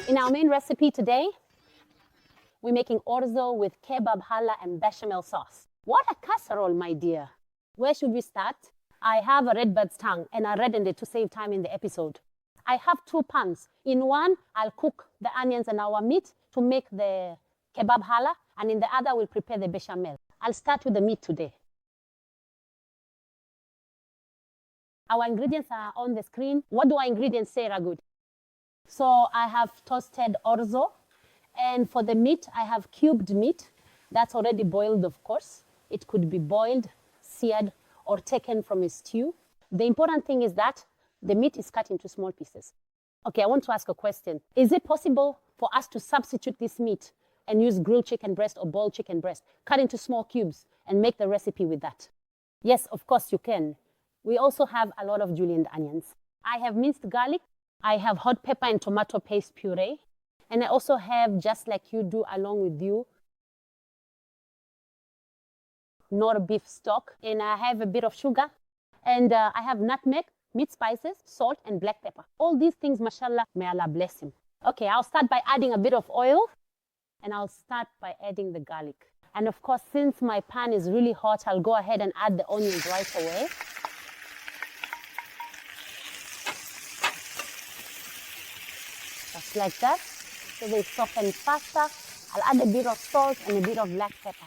In our main recipe today, we're making orzo with Kabab Halla and bechamel sauce. What a casserole, my dear. Where should we start? I have a redbird's tongue and I reddened it to save time in the episode. I have 2 pans. In one, I'll cook the onions and our meat to make the Kabab Halla, and in the other, we'll prepare the bechamel. I'll start with the meat today. Our ingredients are on the screen. What do our ingredients say, Ragud? So I have toasted orzo, and for the meat, I have cubed meat. That's already boiled, of course. It could be boiled, seared, or taken from a stew. The important thing is that the meat is cut into small pieces. Okay, I want to ask a question. Is it possible for us to substitute this meat and use grilled chicken breast or boiled chicken breast, cut into small cubes, and make the recipe with that? Yes, of course you can. We also have a lot of julienne onions. I have minced garlic. I have hot pepper and tomato paste puree. And I also have, just like you do along with you, nor beef stock. And I have a bit of sugar. And I have nutmeg, meat spices, salt, and black pepper. All these things, mashallah, may Allah bless him. Okay, I'll start by adding a bit of oil. And I'll start by adding the garlic. And of course, since my pan is really hot, I'll go ahead and add the onions right away. Just like that, so they soften faster. I'll add a bit of salt and a bit of black pepper.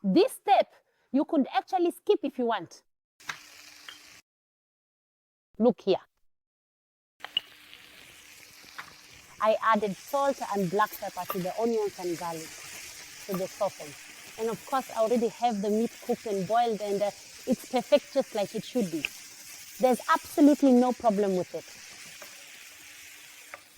This step, you could actually skip if you want. Look here. I added salt and black pepper to the onions and garlic, so they soften. And of course, I already have the meat cooked and boiled, and it's perfect just like it should be. There's absolutely no problem with it.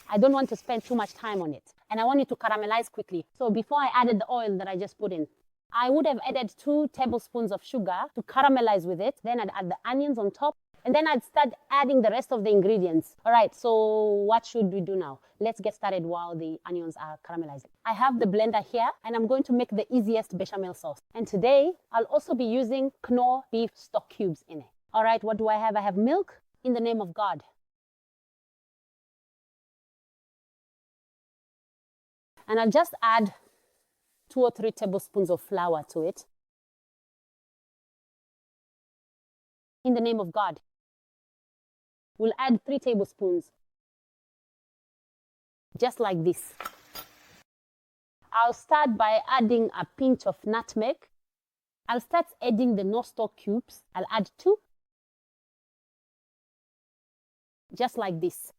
I don't want to spend too much time on it. And I want it to caramelize quickly. So before I added the oil that I just put in, I would have added 2 tablespoons of sugar to caramelize with it. Then I'd add the onions on top. And then I'd start adding the rest of the ingredients. All right, so what should we do now? Let's get started while the onions are caramelizing. I have the blender here, and I'm going to make the easiest bechamel sauce. And today, I'll also be using Knorr beef stock cubes in it. All right, what do I have? I have milk, in the name of God. And I'll just add 2 or 3 tablespoons of flour to it. In the name of God. We'll add 3 tablespoons. Just like this. I'll start by adding a pinch of nutmeg. I'll start adding the Knorr stock cubes. I'll add 2. Just like this.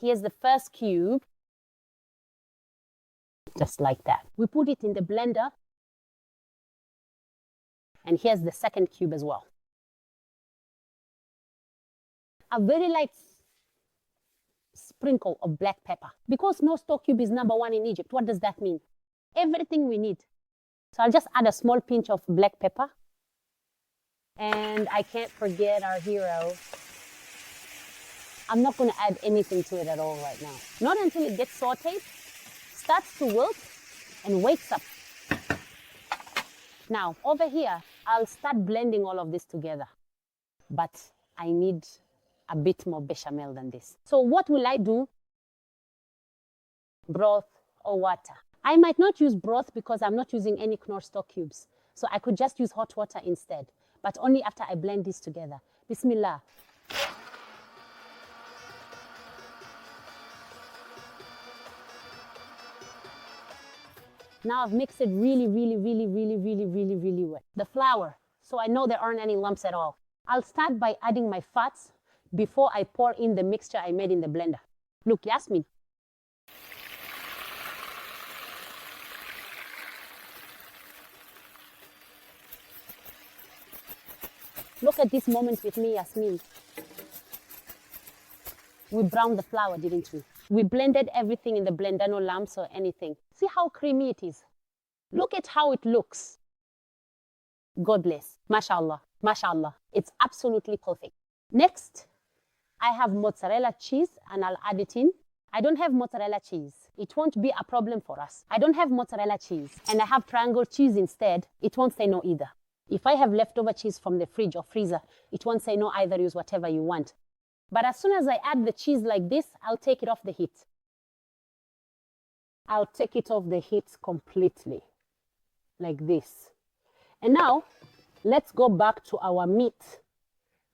Here's the first cube. Just like that. We put it in the blender. And here's the second cube as well. A very light sprinkle of black pepper. Because Knorr stock cube is #1 in Egypt, what does that mean? Everything we need. So I'll just add a small pinch of black pepper. And I can't forget our hero. I'm not going to add anything to it at all right now. Not until it gets sauteed, starts to wilt, and wakes up. Now, over here, I'll start blending all of this together. But I need a bit more bechamel than this. So what will I do? Broth or water. I might not use broth because I'm not using any Knorr stock cubes. So I could just use hot water instead, but only after I blend this together. Bismillah. Now I've mixed it really well. The flour, so I know there aren't any lumps at all. I'll start by adding my fats before I pour in the mixture I made in the blender. Look, Yasmin. Look at this moment with me, Yasmin. We browned the flour, didn't we? We blended everything in the blender, no lumps or anything. See how creamy it is. Look at how it looks. God bless. Mashallah. Mashallah. It's absolutely perfect. Next, I have mozzarella cheese and I'll add it in. I don't have mozzarella cheese. It won't be a problem for us. I don't have mozzarella cheese and I have triangle cheese instead. It won't say no either. If I have leftover cheese from the fridge or freezer, it won't say no, either use whatever you want. But as soon as I add the cheese like this, I'll take it off the heat. I'll take it off the heat completely, like this. And now, let's go back to our meat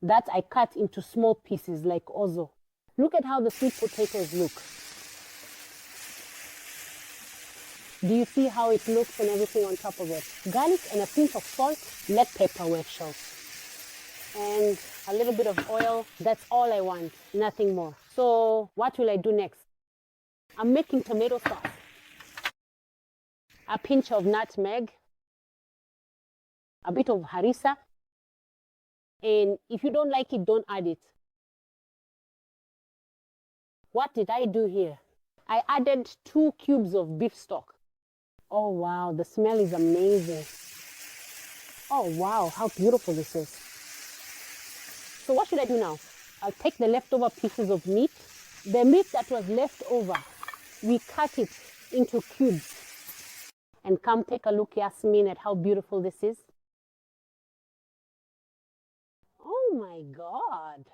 that I cut into small pieces like Orzo. Look at how the sweet potatoes look. Do you see how it looks and everything on top of it? Garlic and a pinch of salt, black pepper where it shows. And a little bit of oil. That's all I want, nothing more. So what will I do next? I'm making tomato sauce. A pinch of nutmeg, a bit of harissa, and if you don't like it, don't add it. What did I do here? I added 2 cubes of beef stock. Oh wow, the smell is amazing. Oh wow, how beautiful this is. So what should I do now? I'll take the leftover pieces of meat. The meat that was left over, we cut it into cubes. And come take a look, Yasmin, at how beautiful this is. Oh my God.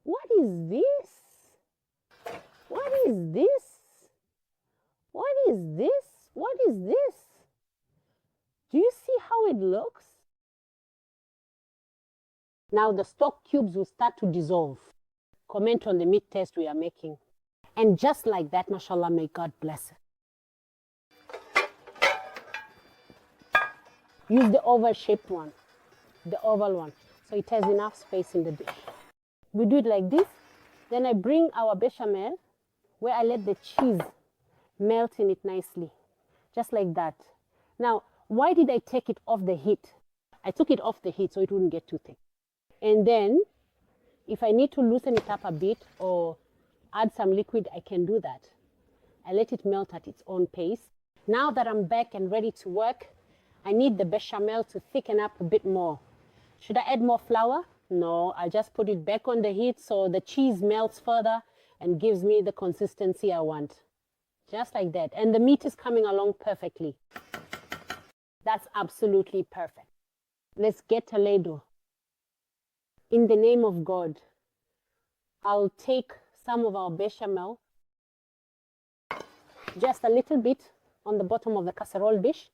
What is this? What is this? What is this? What is this? Do you see how it looks? Now the stock cubes will start to dissolve. Comment on the meat test we are making. And just like that, mashallah, may God bless it. Use the oval-shaped one, the oval one, so it has enough space in the dish. We do it like this. Then I bring our bechamel, where I let the cheese melt in it nicely, just like that. Now, why did I take it off the heat? I took it off the heat so it wouldn't get too thick. And then, if I need to loosen it up a bit or add some liquid, I can do that. I let it melt at its own pace. Now that I'm back and ready to work, I need the bechamel to thicken up a bit more. Should I add more flour? No, I just put it back on the heat so the cheese melts further and gives me the consistency I want. Just like that. And the meat is coming along perfectly. That's absolutely perfect. Let's get a ladle. In the name of God, I'll take some of our bechamel, just a little bit on the bottom of the casserole dish.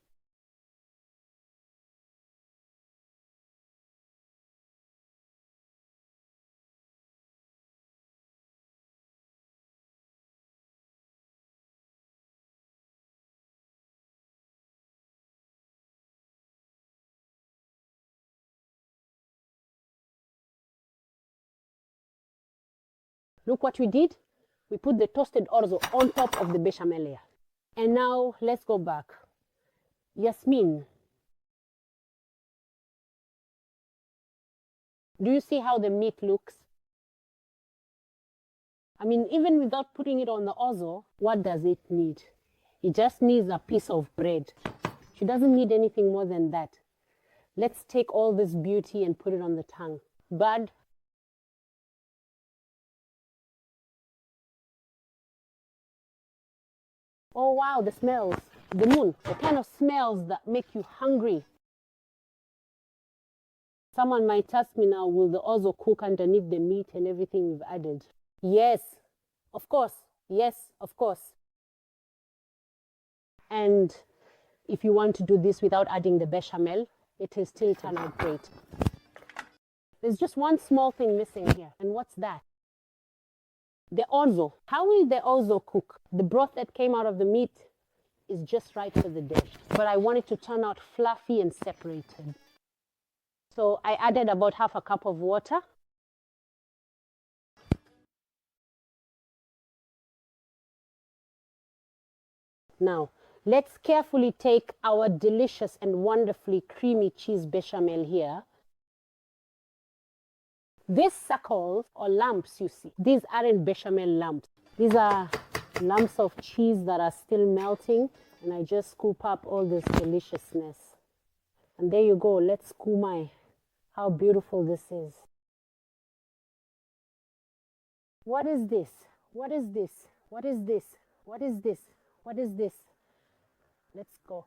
Look what we did. We put the toasted orzo on top of the bechamel layer. And now let's go back. Yasmin, do you see how the meat looks? I mean, even without putting it on the orzo, what does it need? It just needs a piece of bread. She doesn't need anything more than that. Let's take all this beauty and put it on the tongue. Bud. Oh wow, the smells. The moon, the kind of smells that make you hungry. Someone might ask me now, will the orzo cook underneath the meat and everything we've added? Yes, of course. Yes, of course. And if you want to do this without adding the bechamel, it will still turn out great. There's just one small thing missing here. And what's that? The orzo. How will the orzo cook? The broth that came out of the meat is just right for the dish. But I want it to turn out fluffy and separated. So I added about half a cup of water. Now, let's carefully take our delicious and wonderfully creamy cheese bechamel here. These circles or lumps you see, these aren't bechamel lumps. These are lumps of cheese that are still melting, and I just scoop up all this deliciousness. And there you go. Let's kumai. How beautiful this is. What is this? What is this? What is this? What is this? What is this? Let's go.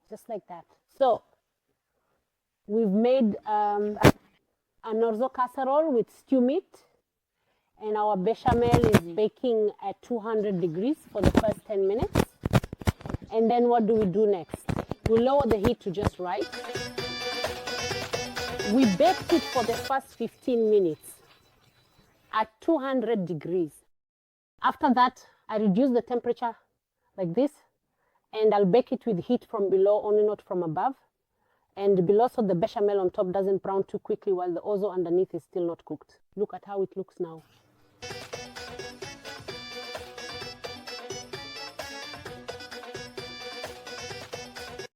Just like that. So, We've made an orzo casserole with stew meat, and our bechamel is baking at 200 degrees for the first 10 minutes. And then what do we do next? We lower the heat to just right. We baked it for the first 15 minutes at 200 degrees. After that, I reduce the temperature like this, and I'll bake it with heat from below, only not from above. And below, so the bechamel on top doesn't brown too quickly while the orzo underneath is still not cooked. Look at how it looks now.